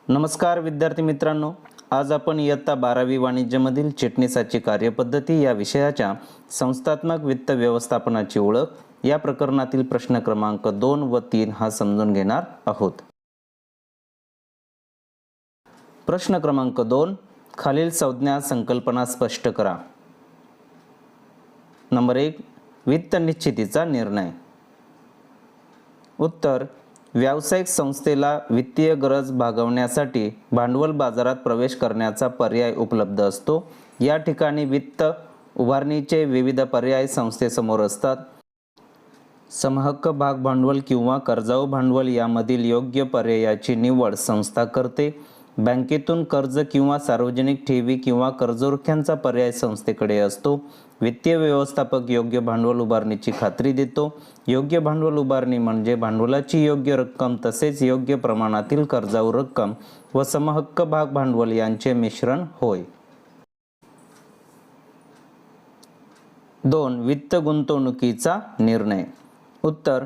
नमस्कार विद्यार्थी मित्रांनो, आज आपण इयत्ता 12वी वाणिज्यमधील चिटणीसाची कार्यपद्धती या विषयाच्या संस्थात्मक वित्त व्यवस्थापनाची ओळख या प्रकरणातील प्रश्न क्रमांक 2 व 3 हा समजून घेणार आहोत. प्रश्न क्रमांक 2, खालील संज्ञा संकल्पना स्पष्ट करा. नंबर 1, वित्त निश्चितीचा निर्णय. उत्तर: व्यावसायिक संस्थेला वित्तीय गरज भागवण्यासाठी भांडवल बाजारात प्रवेश करण्याचा पर्याय उपलब्ध असतो. या ठिकाणी वित्त उभारणीचे विविध पर्याय संस्थेसमोर असतात. समहक्क भाग भांडवल किंवा कर्जाऊ भांडवल यामधील योग्य पर्यायाची निवड संस्था करते. बँकेतून कर्ज किंवा सार्वजनिक ठेवी किंवा कर्जरोख्यांचा पर्याय संस्थेकडे असतो. वित्तीय व्यवस्थापक योग्य भांडवल उभारणीची खात्री देतो. योग्य भांडवल उभारणी म्हणजे भांडवलाची योग्य रक्कम तसेच योग्य प्रमाणातील कर्जाऊ रक्कम व समहक्क भाग भांडवल यांचे मिश्रण होय. 2. वित्त गुंतवणुकीचा निर्णय. उत्तर: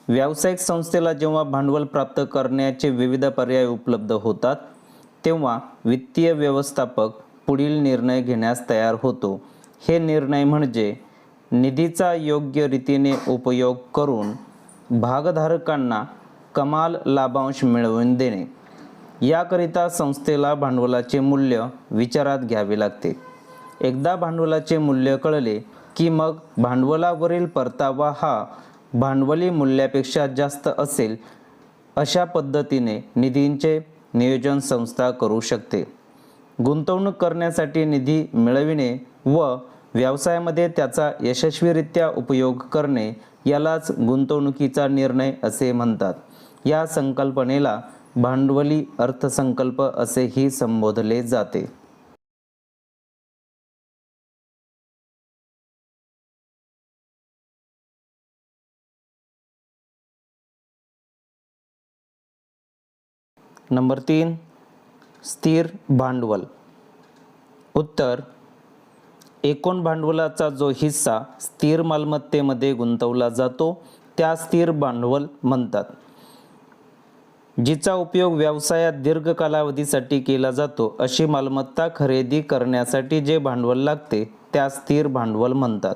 व्यावसायिक संस्थेला जेव्हा भांडवल प्राप्त करण्याचे विविध पर्याय उपलब्ध होतात तेव्हा वित्तीय व्यवस्थापक पुढील निर्णय घेण्यास तयार होतो. हे निर्णय म्हणजे निधीचा योग्य रीतीने उपयोग करून भागधारकांना कमाल लाभांश मिळवून देणे. याकरिता संस्थेला भांडवलाचे मूल्य विचारात घ्यावे लागते. एकदा भांडवलाचे मूल्य कळले की मग भांडवलावरील परतावा हा भांडवली मूल्यापेक्षा जास्त असेल अशा पद्धतीने निधींचे नियोजन संस्था करू शकते. गुंतवणूक करण्यासाठी निधी मिळविणे व व्यवसायामध्ये त्याचा यशस्वीरित्या उपयोग करणे यालाच गुंतवणुकीचा निर्णय असे म्हणतात. या संकल्पनेला भांडवली अर्थसंकल्प असेही संबोधले जाते. नंबर 3, स्थिर भांडवल. उत्तर: एकूण भांडवलाचा जो हिस्सा स्थिर मालमत्तेमध्ये गुंतवला जातो त्या स्थिर भांडवल म्हणतात. जिचा उपयोग व्यवसायात दीर्घ कालावधीसाठी केला जातो अशी मालमत्ता खरेदी करण्यासाठी जे भांडवल लागते त्या स्थिर भांडवल म्हणतात.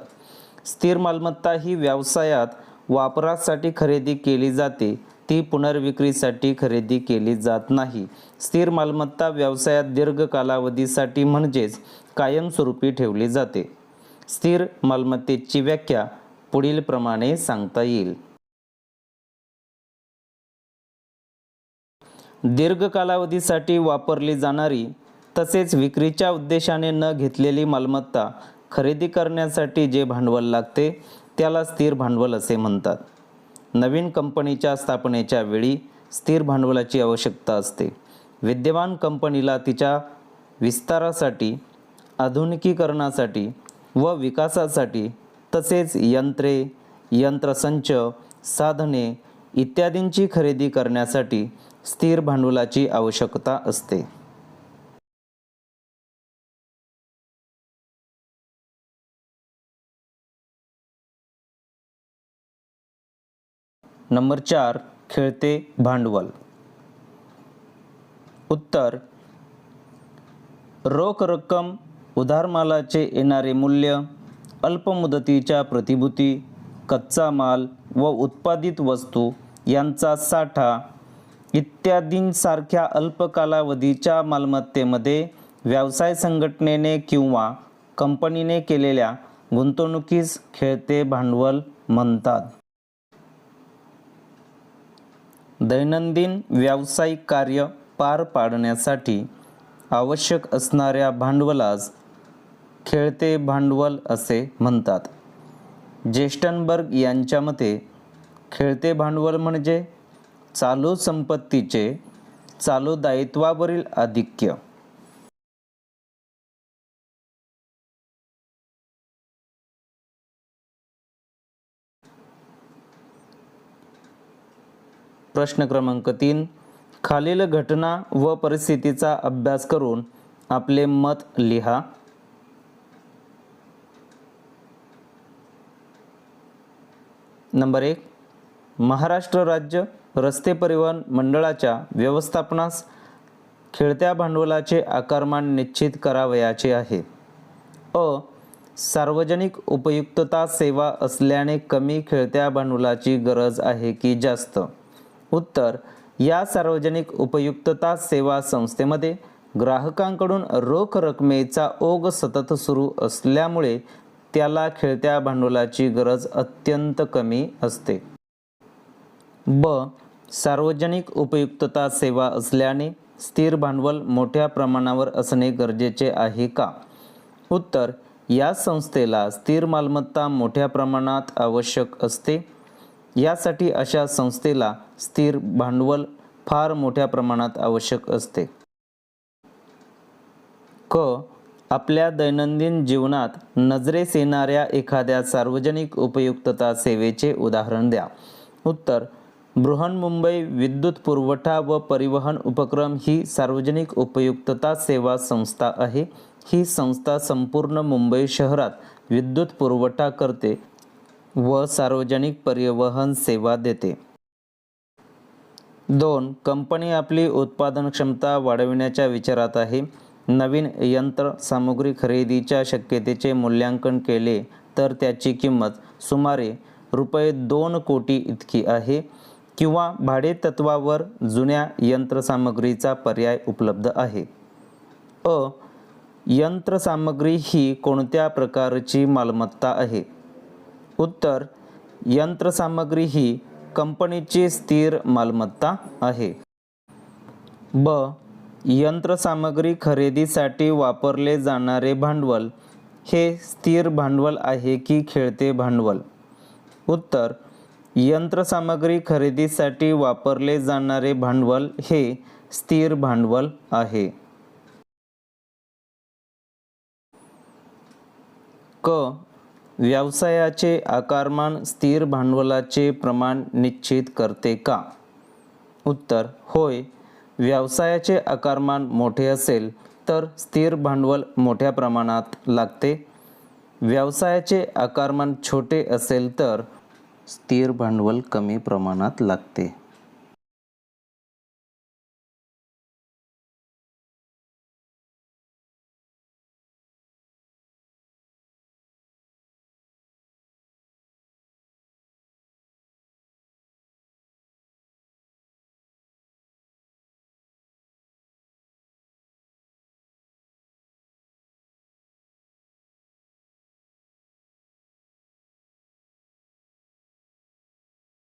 स्थिर मालमत्ता ही व्यवसायात वापरासाठी खरेदी केली जाते, ती पुनर्विक्रीसाठी खरेदी केली जात नाही. स्थिर मालमत्ता व्यवसायात दीर्घ कालावधीसाठी म्हणजेच कायमस्वरूपी ठेवली जाते. स्थिर मालमत्तेची व्याख्या पुढील प्रमाणे सांगता येईल. दीर्घ कालावधीसाठी वापरली जाणारी तसेच विक्रीच्या उद्देशाने न घेतलेली मालमत्ता खरेदी करण्यासाठी जे भांडवल लागते त्याला स्थिर भांडवल असे म्हणतात. नवीन कंपनीच्या स्थापनेच्या वेळी स्थिर भांडवलाची आवश्यकता असते. विद्यमान कंपनीला तिच्या विस्तारासाठी, आधुनिकीकरणासाठी व विकासासाठी तसेच यंत्रे, यंत्रसंच, साधने इत्यादींची खरेदी करण्यासाठी स्थिर भांडवलाची आवश्यकता असते. नंबर 4, खेळते भांडवल. उत्तर: रोख रक्कम, उधारमालाचे येणारे मूल्य, अल्पमुदतीच्या प्रतिभूती, कच्चा माल व उत्पादित वस्तू यांचा साठा इत्यादींसारख्या अल्प कालावधीच्या मालमत्तेमध्ये व्यवसाय संघटनेने किंवा कंपनीने केलेल्या गुंतवणुकीस खेळते भांडवल म्हणतात. दैनंदिन व्यावसायिक कार्य पार पाडण्यासाठी आवश्यक असणाऱ्या भांडवलास खेळते भांडवल असे म्हणतात. जेस्टनबर्ग यांच्या मते खेळते भांडवल म्हणजे चालू संपत्तीचे चालू दायित्वावरील आधिक्य. प्रश्न क्रमांक 3, खालील घटना व परिस्थितीचा अभ्यास करून आपले मत लिहा. नंबर 1, महाराष्ट्र राज्य रस्ते परिवहन मंडळाच्या व्यवस्थापनास खेळत्या भांडवलाचे आकारमान निश्चित करावयाचे आहे. अ. सार्वजनिक उपयुक्तता सेवा असल्याने कमी खेळत्या भांडवलाची गरज आहे की जास्त? उत्तर. या सार्वजनिक उपयुक्तता सेवा संस्थेमध्ये ग्राहकांकडून रोख रकमेचा ओघ सतत सुरू असल्यामुळे त्याला खेळत्या भांडवलाची गरज अत्यंत कमी असते. ब. सार्वजनिक उपयुक्तता सेवा असल्याने स्थिर भांडवल मोठ्या प्रमाणावर असणे गरजेचे आहे का? उत्तर. या संस्थेला स्थिर मालमत्ता मोठ्या प्रमाणात आवश्यक असते. यासाठी अशा संस्थेला स्थिर भांडवल फार मोठ्या प्रमाणात आवश्यक असते. क. आपल्या दैनंदिन जीवनात नजरेस येणाऱ्या एखाद्या सार्वजनिक उपयुक्तता सेवेचे उदाहरण द्या. उत्तर. बृहन्मुंबई विद्युत पुरवठा व परिवहन उपक्रम ही सार्वजनिक उपयुक्तता सेवा संस्था आहे. ही संस्था संपूर्ण मुंबई शहरात विद्युत पुरवठा करते व सार्वजनिक परिवहन सेवा देते. 2. कंपनी आपली उत्पादन क्षमता वाढविण्याच्या विचारात आहे. नवीन यंत्र सामुग्री खरेदीच्या शक्यतेचे मूल्यांकन केले तर त्याची किंमत सुमारे ₹2 कोटी इतकी आहे किंवा भाडेतत्वावर जुन्या यंत्रसामग्रीचा पर्याय उपलब्ध आहे. अ. यंत्रसामग्री ही कोणत्या प्रकारची मालमत्ता आहे? उत्तर. यंत्रसामग्री ही कंपनीची स्थिर मालमत्ता आहे. ब. यंत्रसामग्री खरेदीसाठी वापरले जाणारे भांडवल हे स्थिर भांडवल आहे की खेळते भांडवल? उत्तर. यंत्रसामग्री खरेदीसाठी वापरले जाणारे भांडवल हे स्थिर भांडवल आहे. क. व्यवसायाचे आकारमान स्थिर भांडवलाचे प्रमाण निश्चित करते का? उत्तर. होय. व्यवसायाचे आकारमान मोठे असेल तर स्थिर भांडवल मोठ्या प्रमाणात लागते. व्यवसायाचे आकारमान छोटे असेल तर स्थिर भांडवल कमी प्रमाणात लागते.